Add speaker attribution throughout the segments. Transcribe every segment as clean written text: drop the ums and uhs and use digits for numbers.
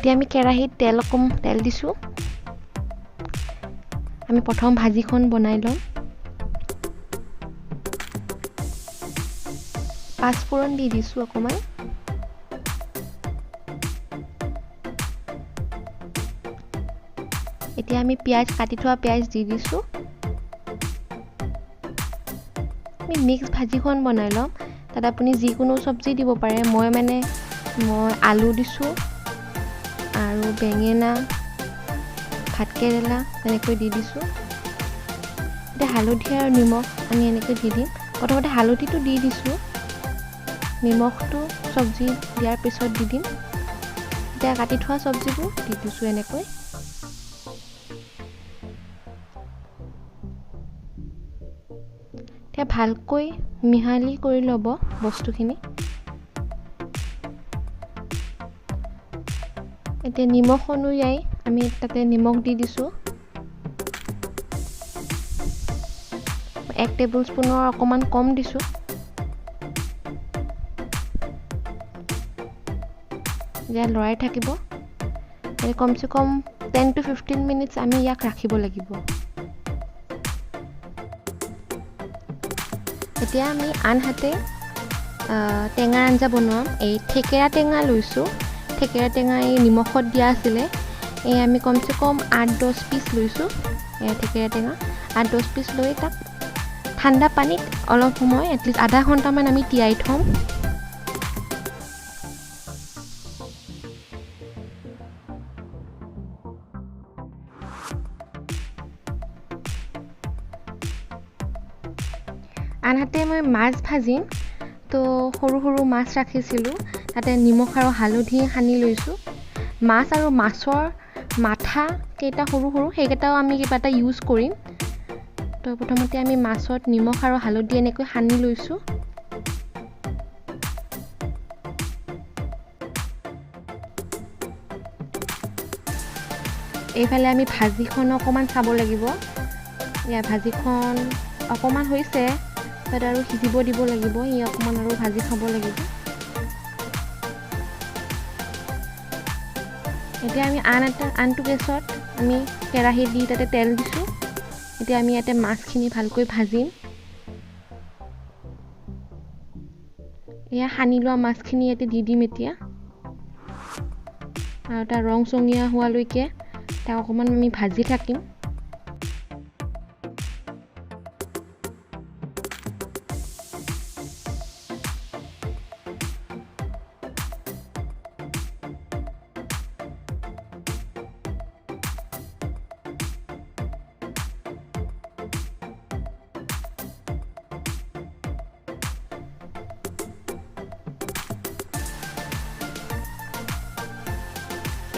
Speaker 1: এতিয়া আমি কেৰাহীত তেল দিছোঁ আমি প্ৰথম ভাজিখন বনাই লম পাঁচফোৰণ দি দিছোঁ অকমান এতিয়া আমি কাটি থোৱা পিয়াজ দি দিছোঁ আমি মিক্স ভাজিখন বনাই লম তাত আপুনি যিকোনো চব্জি দিব পাৰে মই আলু দিছোঁ আৰু বেঙেনা ভাতকেৰেলা এনেকৈ দি দিছোঁ এতিয়া হালধি আৰু নিমখ আমি এনেকৈ দি দিম প্ৰথমতে হালধিটো দি দিছোঁ নিমখটো চব্জি দিয়াৰ পিছত দি দিম এতিয়া কাটি থোৱা চব্জিবোৰ দি দিছোঁ এনেকৈ এতিয়া ভালকৈ মিহলি কৰি ল'ব বস্তুখিনি এতিয়া নিমখ অনুযায়ী আমি তাতে নিমখ দি দিছোঁ 1 টেবুলস্পুনৰ অকমান কম দিছোঁ এতিয়া লৰাই থাকিব কমচে কম 10 to 15 মিনিটছ আমি ইয়াক ৰাখিব লাগিব এতিয়া আমি আনহাতে টেঙাৰ আঞ্জা বনাম এই থেকেৰা টেঙা লৈছোঁ থেকেৰা টেঙা এই নিমখত দিয়া আছিলে এই আমি কমচে কম 8-10 পিচ লৈছোঁ এই থেকেৰা টেঙা 8-10 পিচ লৈ তাক ঠাণ্ডা পানীত অলপ সময় এটলিষ্ট আধা ঘণ্টামান আমি তিয়াই থম আনহাতে মই মাছ ভাজিম তো সৰু সৰু মাছ ৰাখিছিলোঁ তাতে নিমখ আৰু হালধি সানি লৈছোঁ মাছ আৰু মাছৰ মাথা কেইটা সৰু সৰু সেইকেইটাও আমি কিবা এটা ইউজ কৰিম তো প্ৰথমতে আমি মাছত নিমখ আৰু হালধি এনেকৈ সানি লৈছোঁ এইফালে আমি ভাজিখন অকমান চাব লাগিব ইয়া ভাজিখন অকমান হৈছে তাত আৰু সিজিব দিব লাগিব ই অকমান আৰু ভাজি খাব লাগিব এতিয়া আমি আনটো গেছত আমি কেৰাহী দি তাতে তেল দিছোঁ এতিয়া আমি ইয়াতে মাছখিনি ভালকৈ ভাজিম এয়া সানি লোৱা মাছখিনি ইয়াতে দি দিম এতিয়া আৰু তাৰ ৰং চঙীয়া হোৱালৈকে তাক অকমান আমি ভাজি থাকিম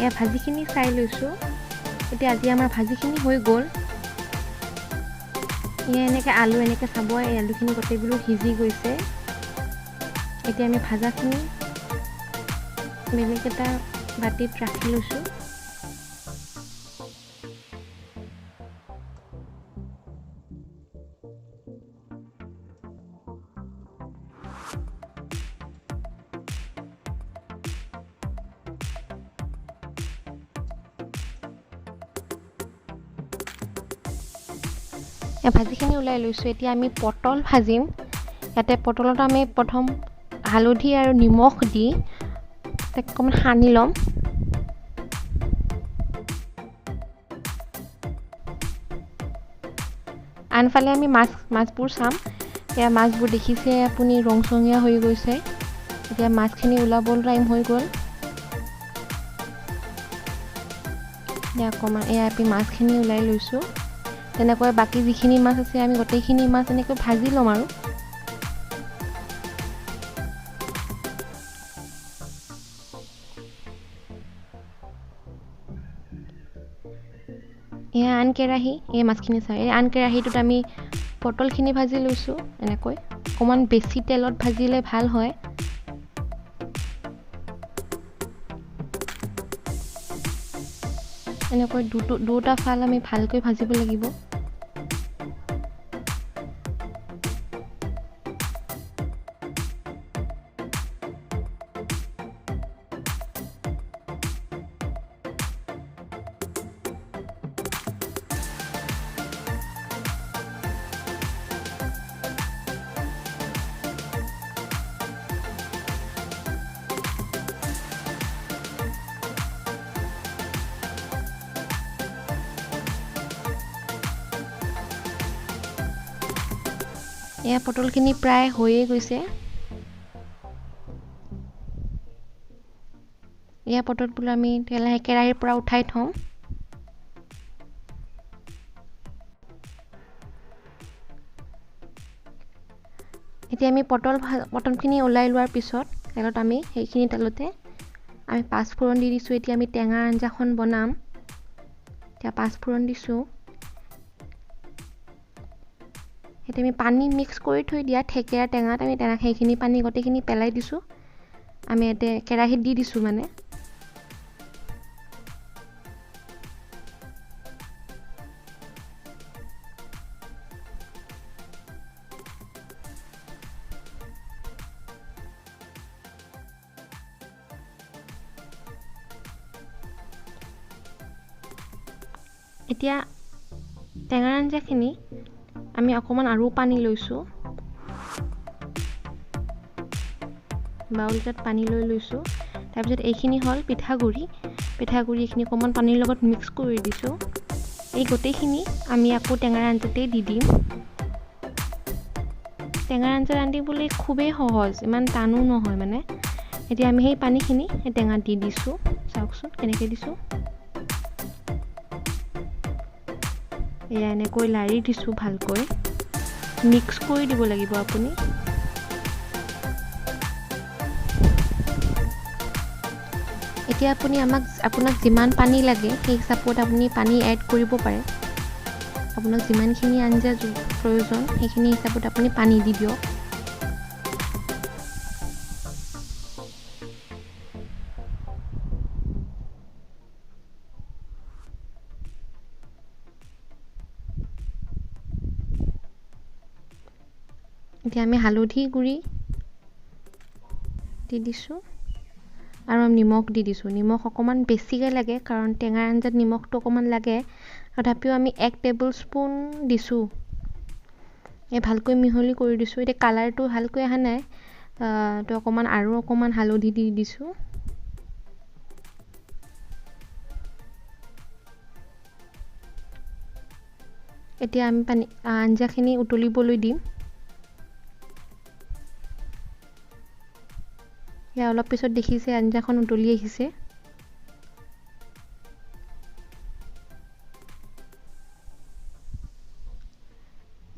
Speaker 1: এয়া ভাজিখিনি চাই লৈছোঁ এতিয়া আজি আমাৰ ভাজিখিনি হৈ গ'ল এয়া এনেকৈ আলু এনেকৈ চাব এই আলুখিনি গোটেইবোৰ সিজি গৈছে এতিয়া আমি ভাজাখিনি বেলেগ এটা বাটিত ৰাখি লৈছোঁ ভাজিখিনি ওলাই লৈছোঁ এতিয়া আমি পটল ভাজিম ইয়াতে পটলত আমি প্ৰথম হালধি আৰু নিমখ দি তাক অকণমান সানি ল'ম আনফালে আমি মাছবোৰ চাম এয়া মাছবোৰ দেখিছে আপুনি ৰংচঙীয়া হৈ গৈছে এতিয়া মাছখিনি ওলাবৰ টাইম হৈ গ'ল অকণমান এয়া আমি মাছখিনি ওলাই লৈছোঁ তেনেকৈ বাকী যিখিনি মাছ আছে আমি গোটেইখিনি মাছ এনেকৈ ভাজি ল'ম আৰু এয়া আন কেৰাহী এই মাছখিনি চাই আন কেৰাহীটোত আমি পটলখিনি ভাজি লৈছোঁ এনেকৈ অকণমান বেছি তেলত ভাজিলে ভাল হয় এনেকৈ দুটা ফাল আমি ভালকৈ ভাজিব লাগিব এয়া পটলখিনি প্ৰায় হৈয়ে গৈছে। এয়া পটলবোৰ আমি লাহে কেৰাহীৰ পৰা উঠাই থওঁ। এতিয়া আমি পটলখিনি ওলাই লোৱাৰ পিছত তেলত আমি সেইখিনি তেলতে আমি পাঁচফোৰণ দি দিছোঁ। এতিয়া আমি টেঙাৰ আঞ্জাখন বনাম। এতিয়া পাঁচফোৰণ দিছোঁ। এতিয়া আমি পানী মিক্স কৰি থৈ দিয়া থেকেৰা টেঙাত আমি সেইখিনি পানী গোটেইখিনি পেলাই দিছোঁ। আমি ইয়াতে কেৰাহীত দি দিছোঁ মানে। এতিয়া টেঙাৰ আঞ্জাখিনি আমি অকণমান আৰু পানী লৈছোঁ। বাউল এটাত পানী লৈছোঁ। তাৰপিছত এইখিনি হ'ল পিঠাগুড়ি এইখিনি অকণমান পানীৰ লগত মিক্স কৰি দিছোঁ। এই গোটেইখিনি আমি আকৌ টেঙাৰ আঞ্জাতেই দি দিম। টেঙাৰ আঞ্জা ৰান্ধিবলৈ খুবেই সহজ, ইমান টানো নহয় মানে। এতিয়া আমি সেই পানীখিনি সেই টেঙাত দি দিছোঁ। চাওকচোন কেনেকৈ দিছোঁ। এয়া এনেকৈ লাৰি দিছোঁ ভালকৈ। মিক্স কৰি দিব লাগিব আপুনি। এতিয়া আপুনি আপোনাক যিমান পানী লাগে সেই হিচাপত আপুনি পানী এড কৰিব পাৰে। আপোনাক যিমানখিনি আঞ্জা প্ৰয়োজন সেইখিনি হিচাপত আপুনি পানী দি দিয়ক। এতিয়া আমি হালধি গুড়ি দি দিছোঁ আৰু নিমখ দি দিছোঁ। নিমখ অকণমান বেছিকৈ লাগে কাৰণ টেঙাৰ আঞ্জাত নিমখটো অকণমান লাগে। তথাপিও আমি 1 টেবুল স্পুন দিছোঁ। ভালকৈ মিহলি কৰি দিছোঁ। এতিয়া কালাৰটো ভালকৈ অহা নাই, তো অকণমান হালধি দি দিছোঁ। এতিয়া আমি আঞ্জাখিনি উতলিবলৈ দিম। সেয়া অলপ পিছত দেখিছে আঞ্জাখন উতলি আহিছে।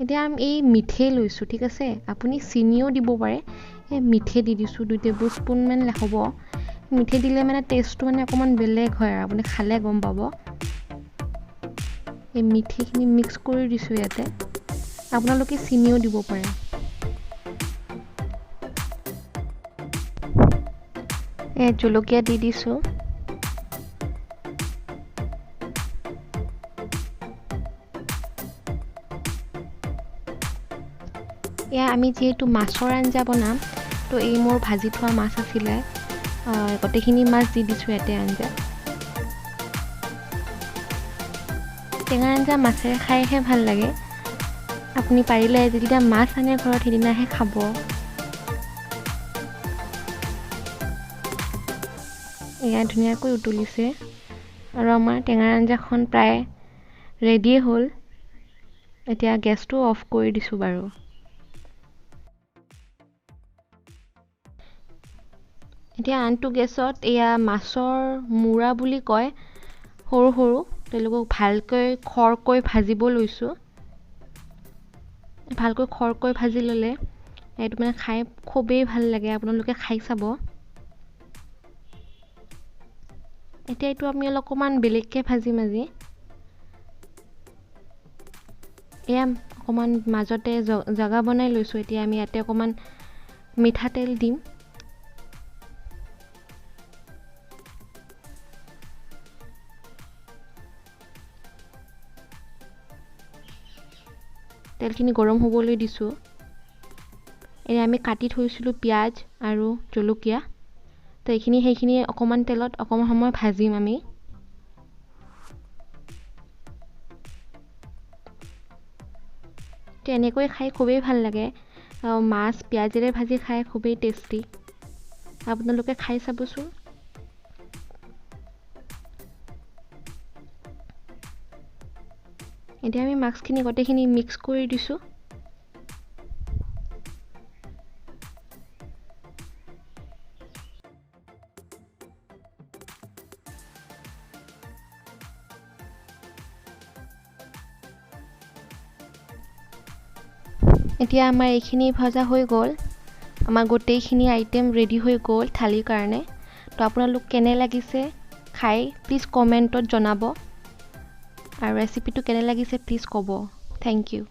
Speaker 1: এতিয়া আমি এই মিঠে লৈছোঁ, ঠিক আছে। আপুনি চেনিও দিব পাৰে। এই মিঠে দি দিছোঁ 2 টেবুল স্পুন মান হ'ব। মিঠে দিলে মানে টেষ্টটো মানে অকণমান বেলেগ হয় আৰু আপুনি খালে গম পাব। এই মিঠেখিনি মিক্স কৰি দিছোঁ ইয়াতে। আপোনালোকে চেনিও দিব পাৰে। জলকীয়া দি দিছোঁ। এয়া আমি যিহেতু মাছৰ আঞ্জা বনাম, তো এই মোৰ ভাজি থোৱা মাছ আছিলে, গোটেইখিনি মাছ দি দিছোঁ ইয়াতে আঞ্জাত। টেঙাৰ আঞ্জা মাছেৰে খাইহে ভাল লাগে। আপুনি পাৰিলে যেতিয়া মাছ আনে ঘৰত সেইদিনাহে খাব। এয়া ধুনীয়াকৈ উতলিছে আৰু আমাৰ টেঙাৰ আঞ্জাখন প্ৰায় ৰেডিয়ে হ'ল। এতিয়া গেছটো অফ কৰি দিছোঁ বাৰু। এতিয়া আনটো গেছত এয়া মাছৰ মূৰা বুলি কয়, সৰু সৰু, তেওঁলোকক ভালকৈ খৰকৈ ভাজিব লৈছোঁ। ভালকৈ খৰকৈ ভাজি ল'লে এইটো মানে খাই খুবেই ভাল লাগে। আপোনালোকে খাই চাব। এতিয়া এইটো আমি অকণমান বেলেগকৈ ভাজিম আজি। এয়া অকণমান মাজতে জগা বনাই লৈছোঁ। এতিয়া আমি ইয়াতে অকণমান মিঠাতেল দিম। তেলখিনি গৰম হ'বলৈ দিছোঁ। এয়া আমি কাটি থৈছিলোঁ পিঁয়াজ আৰু জলকীয়া, তো সেইখিনি অকণমান তেলত অকণমান সময় ভাজিম আমি। তো এনেকৈ খাই খুবেই ভাল লাগে। মাছ পিঁয়াজেৰে ভাজি খাই খুবেই টেষ্টি। আপোনালোকে খাই চাবচোন। এতিয়া আমি মাছখিনি গোটেইখিনি মিক্স কৰি দিছোঁ। এতিয়া আমাৰ এইখিনি ভজা হৈ গ'ল আমাৰ গোটেইখিনি আইটেম ৰেডি হৈ গ'ল থালিৰ কাৰণে তো আপোনালোক কেনে লাগিছে খাই প্লিজ কমেণ্টত জনাব আৰু ৰেচিপিটো কেনে লাগিছে প্লিজ ক'ব থেংক ইউ